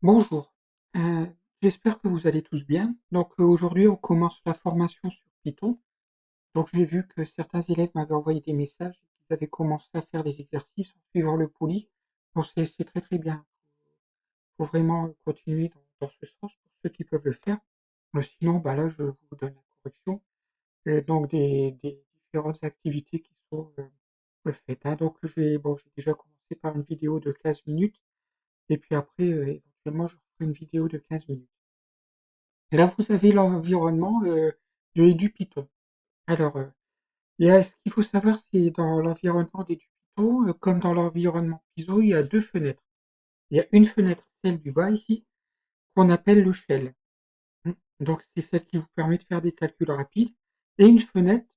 Bonjour, j'espère que vous allez tous bien. Aujourd'hui on commence la formation sur Python. Donc j'ai vu que certains élèves m'avaient envoyé des messages et qu'ils avaient commencé à faire les exercices en suivant le poulie. Bon, c'est très très bien. Il faut vraiment continuer dans ce sens pour ceux qui peuvent le faire. Sinon, bah là je vous donne la correction. Donc des différentes activités qui sont faites, hein. J'ai déjà commencé par une vidéo de 15 minutes et puis après éventuellement je ferai une vidéo de 15 minutes. Là, vous avez l'environnement de du Python. Alors, ce qu'il faut savoir, c'est dans l'environnement du Python, comme dans l'environnement Python, il y a deux fenêtres. Il y a une fenêtre, celle du bas ici, qu'on appelle le shell. Donc, c'est celle qui vous permet de faire des calculs rapides. Et une fenêtre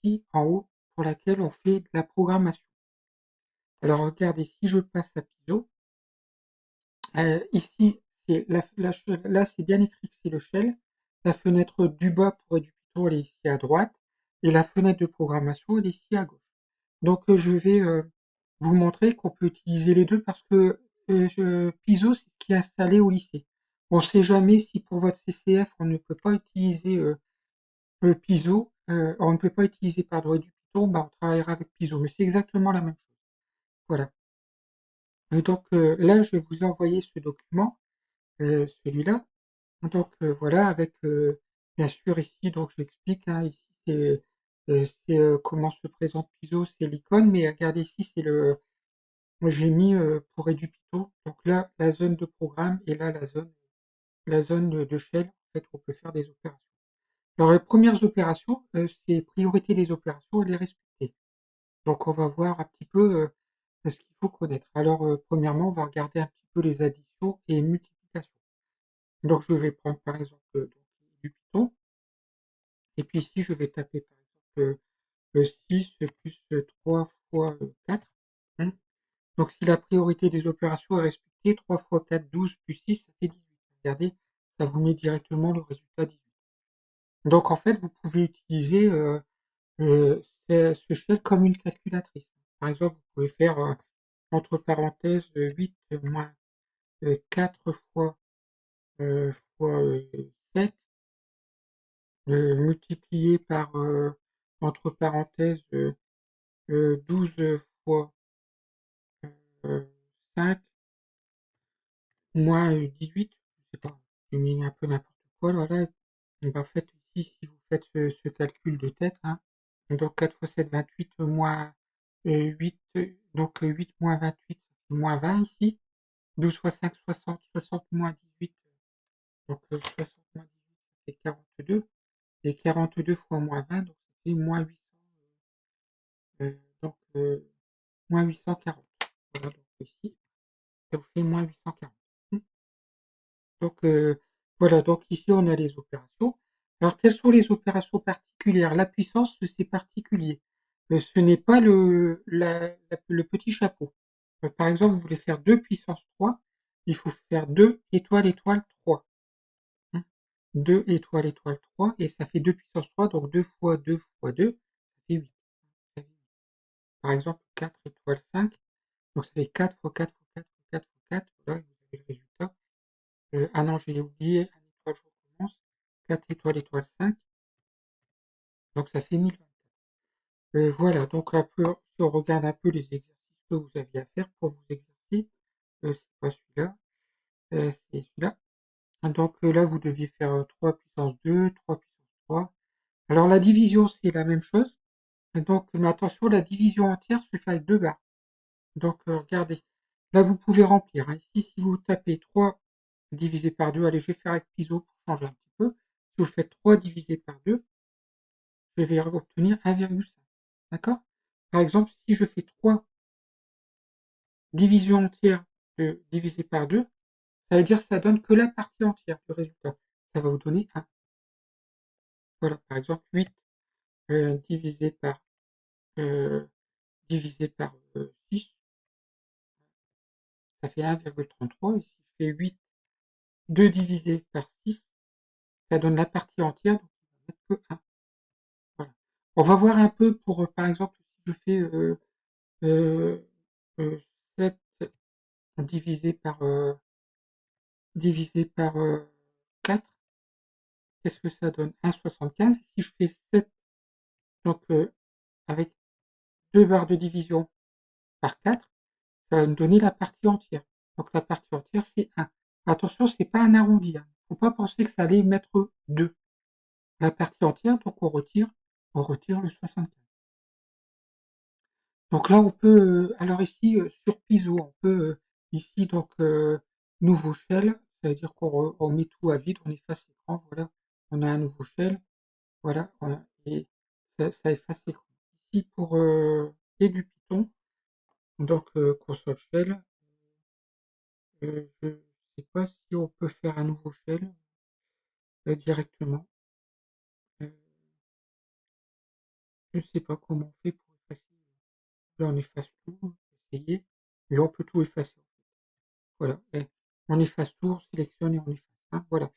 ici en haut, pour laquelle on fait de la programmation. Alors, regardez, si je passe à Python, ici, là, c'est bien écrit que c'est le shell. La fenêtre du bas pour Edupiton, elle est ici à droite. Et la fenêtre de programmation, elle est ici à gauche. Je vais vous montrer qu'on peut utiliser les deux parce que Piso, c'est ce qui est installé au lycée. On ne sait jamais si pour votre CCF, on ne peut pas utiliser Piso, on ne peut pas utiliser pardon, Edupiton, bah, on travaillera avec Piso. Mais c'est exactement la même chose. Voilà. Là, je vais vous envoyer ce document, celui-là. Voilà, avec bien sûr ici, donc j'explique, hein, ici c'est comment se présente Piso, c'est l'icône, mais regardez ici, moi j'ai mis pour Edupito, donc là la zone de programme et là la zone de shell, en fait, où on peut faire des opérations. Alors les premières opérations, c'est priorité des opérations et les respecter. Donc on va voir un petit peu ce qu'il faut connaître. Alors premièrement, on va regarder un petit peu les additions et multiplications. Donc je vais prendre par exemple du Python. Et puis ici, je vais taper par exemple 6 plus 3 fois 4. Hein. Donc si la priorité des opérations est respectée, 3 fois 4, 12 plus 6, ça fait 18. Regardez, ça vous met directement le résultat 18. Donc en fait, vous pouvez utiliser euh, ce shell comme une calculatrice. Par exemple, vous pouvez faire entre parenthèses 8 moins 4 fois 7 multiplié par entre parenthèses 12 fois 5 moins 18, je sais pas, j'ai mis un peu n'importe quoi, voilà. Donc en fait, ici, si vous faites ce calcul de tête, hein, donc 4 fois 7, 28, moins 8, donc 8 moins 28, ça fait moins 20 ici. 12 fois 5, 60, 60 moins 18, donc 60 moins 18, ça fait 42. Et 42 fois moins 20, donc ça fait moins 800, donc moins 840. Voilà, donc ici, ça vous fait moins 840. Donc voilà, donc ici on a les opérations. Alors quelles sont les opérations particulières? La puissance, c'est particulier. Ce n'est pas le petit chapeau. Par exemple, vous voulez faire 2 puissance 3, il faut faire 2 étoile étoile 3. 2 étoile étoile 3, et ça fait 2 puissance 3, donc 2 fois 2 fois 2, ça fait 8. Par exemple, 4 étoile 5, donc ça fait 4 fois 4 fois 4 fois 4 fois 4, voilà, vous avez le résultat. Ah non, j'ai oublié, un étoile, je recommence. 4 étoiles, étoile 5, donc ça fait 1024. Voilà, donc un peu, si on regarde un peu les exercices que vous aviez à faire pour vous exercer, c'est pas celui-là, c'est celui-là. Là, vous deviez faire 3 puissance 2, 3 puissance 3. Alors la division, c'est la même chose. Mais attention, la division entière se fait avec deux barres. Regardez, là, vous pouvez remplir, hein. Ici, si vous tapez 3 divisé par 2, allez, je vais faire avec Piso pour changer un petit peu. Si vous faites 3 divisé par 2, je vais obtenir 1,5. D'accord? Par exemple, si je fais 3 divisions entières divisé par 2, ça veut dire que ça donne que la partie entière du résultat. Ça va vous donner 1. Voilà, par exemple, 8 divisé par euh, 6, ça fait 1,33. Et si je fais 8, 2 divisé par 6, ça donne la partie entière, donc on va mettre que 1. Voilà. On va voir un peu pour, par exemple, si je fais euh, 7 divisé par divisé par 4, qu'est-ce que ça donne? 1,75. Si je fais 7, donc avec 2 barres de division par 4, ça va me donner la partie entière. Donc la partie entière, c'est 1. Attention, c'est pas un arrondi. Il ne faut pas penser que ça allait mettre 2. La partie entière, donc on retire le 75. Donc là, on peut, alors ici, sur Piso, on peut, ici, donc, nouveau shell, ça veut dire qu'on met tout à vide, on efface l'écran, voilà, on a un nouveau shell, voilà, et ça efface l'écran. Ici, pour, et du Python, donc, console shell, je sais pas si on peut faire un nouveau shell, directement. Euh, je ne sais pas comment on fait pour effacer. Là, on efface tout, essayer, mais on peut tout effacer. Voilà, et on efface tout, on sélectionne et on efface. Hein, voilà,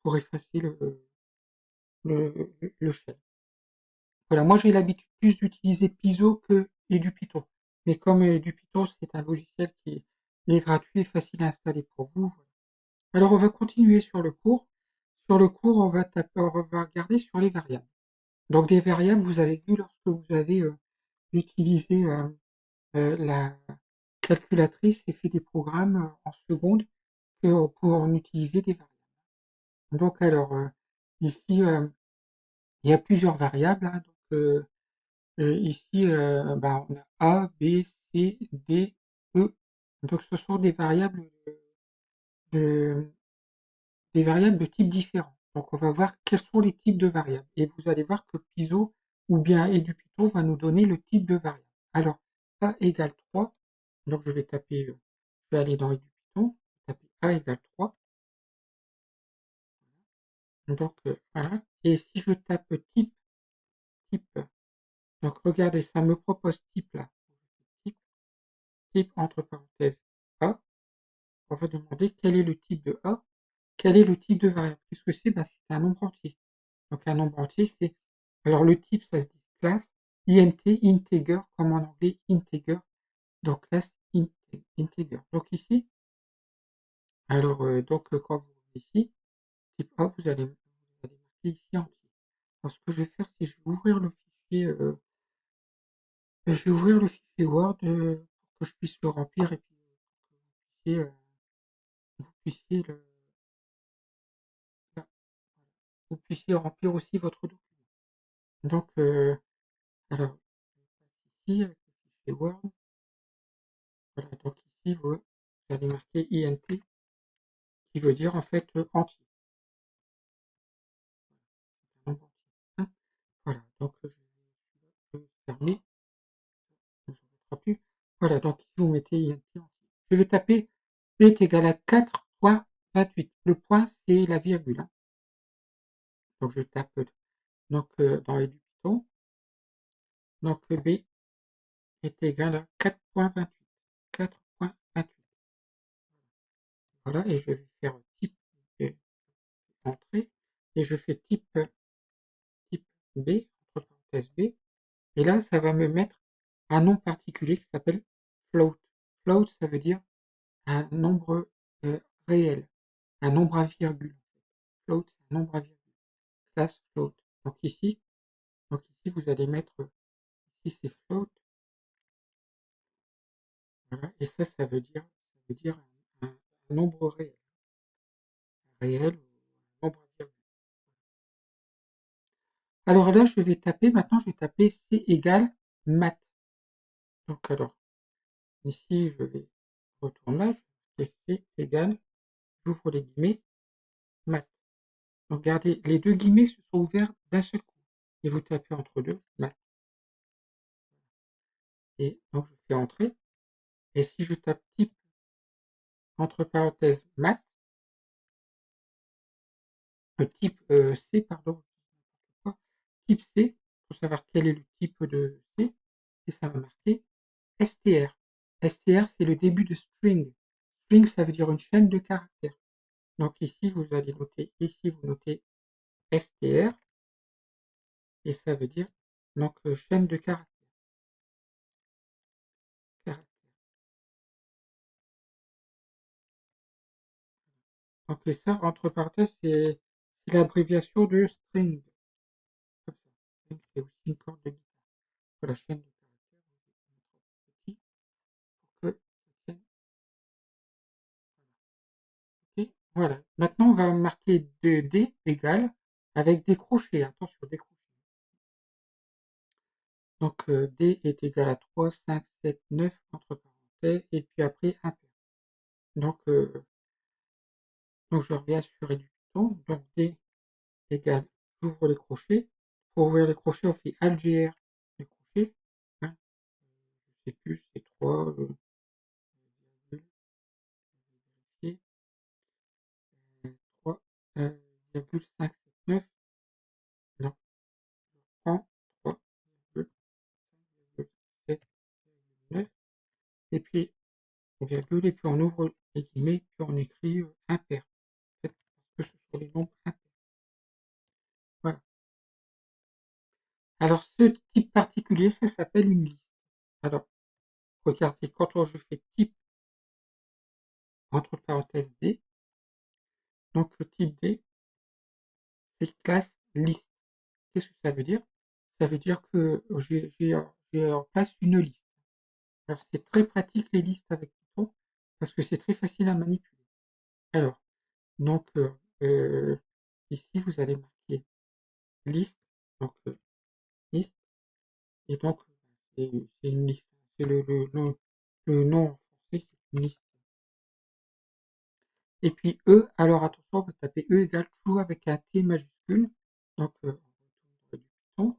pour effacer le shell. Voilà, moi j'ai l'habitude plus d'utiliser Piso que EduPython. Mais comme EduPython c'est un logiciel qui est gratuit et facile à installer pour vous. Voilà. Alors on va continuer sur le cours. Sur le cours, on va regarder sur les variables. Donc des variables, vous avez vu lorsque vous avez utilisé la calculatrice et fait des programmes en seconde pour en utiliser des variables. Donc alors ici il y a plusieurs variables. Hein, donc ici bah, on a A, B, C, D, E. Donc ce sont de, des variables de types différents. Donc on va voir quels sont les types de variables. Et vous allez voir que Piso ou bien EduPython va nous donner le type de variable. Alors A égale 3. Donc je vais taper, je vais aller dans EduPython, taper A égale 3. Donc voilà. Et si je tape type, donc regardez, ça me propose type là. Type, type entre parenthèses A. On va demander quel est le type de A, quel est le type de variable. Qu'est-ce que c'est? Ben, c'est un nombre entier. Donc un nombre entier, c'est. Alors le type, ça se dit class, int, integer, comme en anglais integer. Donc class integer. Donc ici, alors donc quand vous venez ici, type A, vous allez marquer ici entier. Alors ce que je vais faire, c'est que je vais ouvrir le fichier. Je vais ouvrir le fichier Word pour que je puisse le remplir et puis que vous puissiez, vous puissiez remplir aussi votre document. Donc, alors, ici, avec le fichier Word, voilà, donc ici, vous allez marquer INT, qui veut dire en fait entier. Un nombre entier. Hein. Voilà, donc je vais fermer, on ne s'embêtera plus. Voilà, donc ici, vous mettez INT entier. Je vais taper B est égal à 4.28. Le point, c'est la virgule. Hein. Donc, je tape donc, dans les Python. Donc, B est égal à 4.28. 4.28. Voilà, et je vais faire type entrée, et je fais type B, entre parenthèses B, et là, ça va me mettre un nom particulier qui s'appelle float. Float, ça veut dire un nombre réel, un nombre à virgule. Float, c'est un nombre à virgule. Class float. Donc ici, vous allez mettre, ici c'est float, voilà, et ça veut dire un nombre réel, réel ou un nombre à virgule. Alors là, maintenant, je vais taper C égale math. Donc alors, ici, je vais retourner là, et C égale, j'ouvre les guillemets, math. Donc regardez, les deux guillemets se sont ouverts d'un seul coup. Et vous tapez entre deux, math. Et donc je fais entrer. Et si je tape type, entre parenthèses, math, type C, pardon, type C, pour savoir quel est le type de C, et ça va marquer str. Str, c'est le début de string. String, ça veut dire une chaîne de caractères. Donc ici, vous allez noter, ici, vous notez str, et ça veut dire donc chaîne de caractères. Donc et ça, entre parenthèses, c'est l'abréviation de string. Comme ça. String, c'est aussi une corde de guitare. Pour la chaîne de caractères, on va mettre petit pour que ça tienne. Ok. Voilà. Maintenant, on va marquer D égale avec des crochets. Attention, des crochets. Donc D est égal à 3, 5, 7, 9 entre parenthèses et puis après impair. Donc, donc je reviens sur Réduit Python. Donc D égale, j'ouvre les crochets. Pour ouvrir les crochets, on fait ALGR les crochets. Hein, je sais plus, c'est 3, virgule, vérifier, 3, 5, 7, 9. Non, je prends 3, 7, 9. Et puis, virgule, et puis on ouvre les guillemets, puis on écrit impair. En fait, parce que ce sont les nombres impairs. Voilà. Alors, ce type particulier, ça s'appelle une liste. Alors, regardez, quand je fais type, entre parenthèses D, donc le type D, c'est classe liste. Qu'est-ce que ça veut dire? Ça veut dire que j'ai en place une liste. Alors, c'est très pratique les listes avec Python, parce que c'est très facile à manipuler. Alors, donc, ici, vous allez marquer liste, donc liste, et donc, c'est une liste. C'est le nom en français, c'est une liste. Et puis E, alors attention, vous tapez E égale true avec un T majuscule. Donc, on retourne du Python.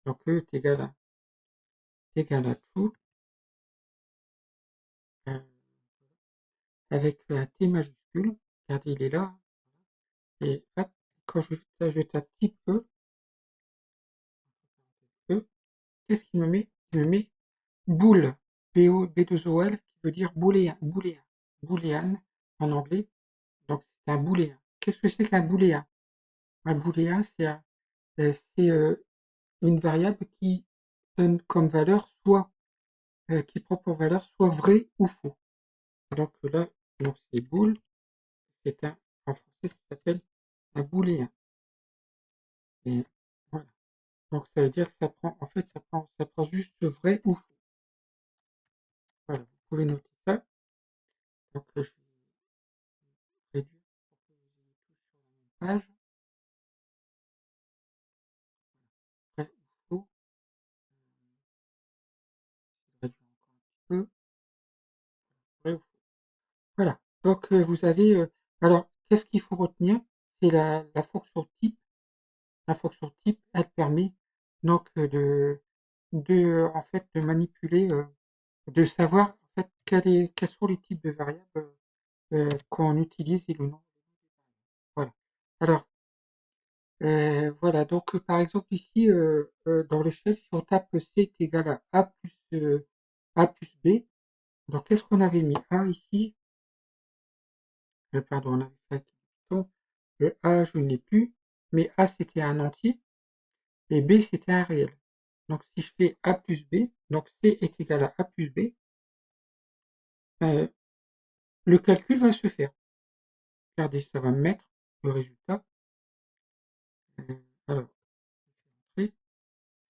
Donc, E est égal à true euh, avec un T majuscule. Regardez, il est là. Et hop, quand je tape type E, qu'est-ce qu'il me met? Il me met bool, B2OL, qui veut dire booléen, booléan en anglais. Donc, c'est un booléen. Qu'est-ce que c'est qu'un booléen? Un booléen, c'est une variable qui donne comme valeur qui prend pour valeur soit vrai ou faux. Donc là, donc c'est bool, en français, ça s'appelle un booléen. Et voilà. Donc ça veut dire que ça prend, en fait, ça prend juste vrai ou faux. Voilà, vous pouvez noter ça. Donc je vais réduire pour que vous ayez tout sur la même page. Vrai ou faux. Je réduire encore un petit peu. Vrai ou faux. Voilà. Donc vous avez, alors qu'est-ce qu'il faut retenir? C'est la fonction type. La fonction type, elle permet donc en fait, de manipuler, de savoir en fait quels sont les types de variables qu'on utilise et le nom. Voilà. Alors, voilà. Donc, par exemple, ici, dans le shell, si on tape C est égal à A plus B, donc qu'est-ce qu'on avait mis? A ici, pardon, on avait fait un Python. Le A, je ne l'ai plus, mais A, c'était un entier. Et B, c'était un réel. Donc, si je fais A plus B, donc C est égal à A plus B, ben, le calcul va se faire. Regardez, ça va me mettre le résultat. Alors, C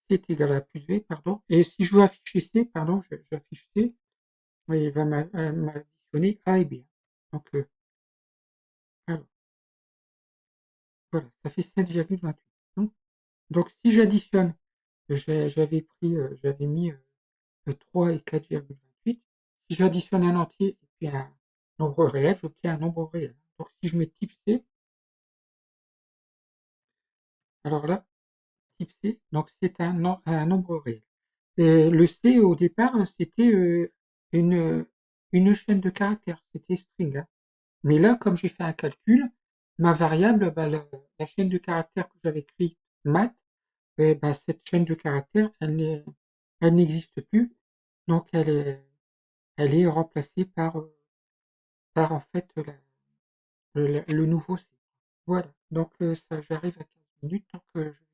est égal à A plus B, pardon. Et si je veux afficher C, pardon, j'affiche C, il va m'additionner A et B. Donc, alors, voilà, ça fait 7,28. Donc, si j'additionne, j'avais mis 3 et 4,28. Si j'additionne un entier et puis un nombre réel, j'obtiens un nombre réel. Donc si je mets type C, alors là, type C, donc c'est un nombre réel. Et le C au départ, c'était une, une chaîne de caractères, c'était string. Hein. Mais là, comme j'ai fait un calcul, ma variable, bah, la chaîne de caractères que j'avais écrite math, bah, cette chaîne de caractères, elle n'existe plus. Donc elle est remplacée par en fait le nouveau C. Voilà, donc ça j'arrive à 15 minutes, donc je